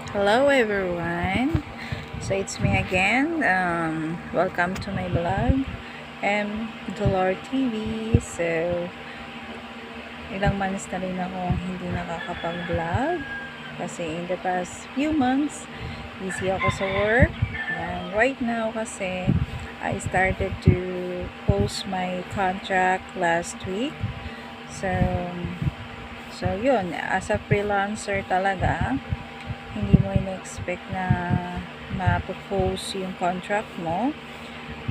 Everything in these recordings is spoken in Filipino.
Hello everyone. So it's me again. Welcome to my vlog. Dolor TV. So ilang months na rin akong hindi nakakapag-vlog kasi in the past few months busy ako sa work. And right now kasi I started to post my contract last week. So yun, as a freelancer talaga, hindi mo in-expect na ma-propose yung contract mo.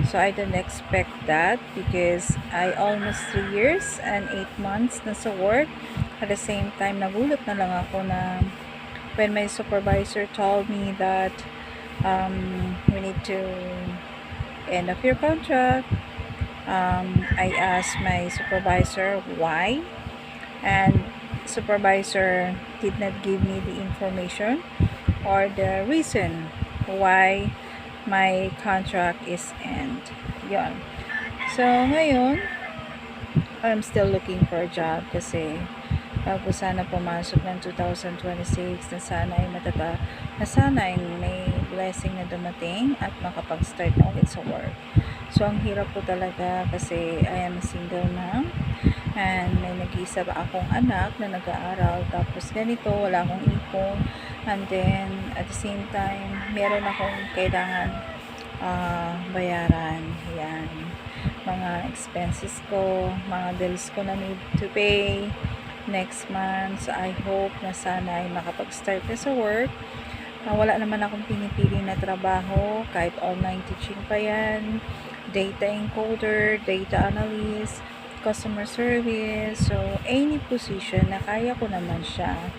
So I didn't expect that because I almost 3 years and 8 months na sa work. At the same time, nagulat na lang ako na when my supervisor told me that we need to end of your contract. I asked my supervisor why, and supervisor did not give me the information or the reason why my contract is end. Yon. So, ngayon, I'm still looking for a job kasi bago sana pumasok ng 2026 na sana ay may blessing na dumating at makapag-start na ulit sa work. So, ang hirap po talaga kasi I am a single mom and may nag-iisa pa akong anak na nag-aaral, tapos ganito, wala akong ipon, and then at the same time meron akong kailangan bayaran. Yan, mga expenses ko, mga bills ko na need to pay next month. So I hope na sana ay makapag-start na sa work. Wala naman akong pinipili na trabaho, kahit online teaching pa yan, data encoder, data analyst, customer service. So any position na kaya ko naman siya.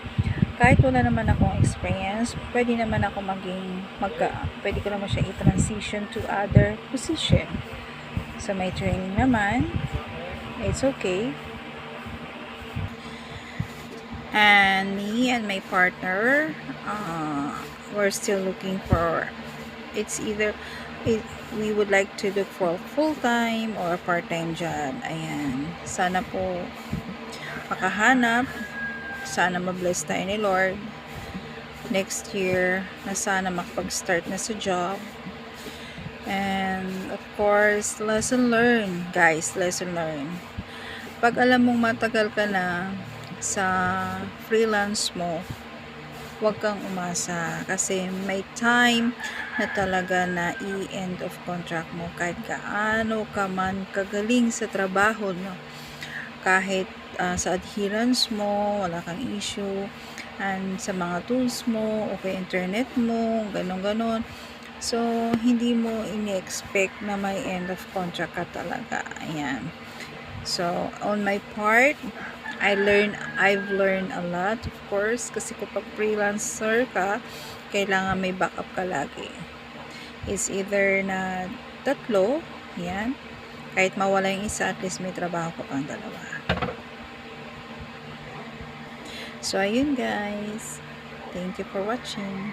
Kahit wala naman akong experience, pwede naman ako pwede ko naman siya i-transition to other position. So may training naman, it's okay. And me and my partner, we're still looking for, we would like to look for a full-time or a part-time job. Ayan, sana po makahanap, sana ma-bless tayo ni Lord next year na sana makapag-start na sa job. And of course, lesson learned, guys, lesson learned. Pag alam mong matagal ka na sa freelance mo, huwag kang umasa kasi may time na talaga na i-end of contract mo kahit gaano ka man kagaling sa trabaho, no? Kahit sa adherence mo wala kang issue, and sa mga tools mo, okay, internet mo, ganon. So hindi mo ini-expect na may end of contract ka talaga. Ayan. So on my part, I've learned a lot, of course, kasi kapag freelancer ka, kailangan may backup ka lagi. It's either na tatlo, yan, kahit mawala yung isa, at least may trabaho ka pang dalawa. So ayun guys, thank you for watching.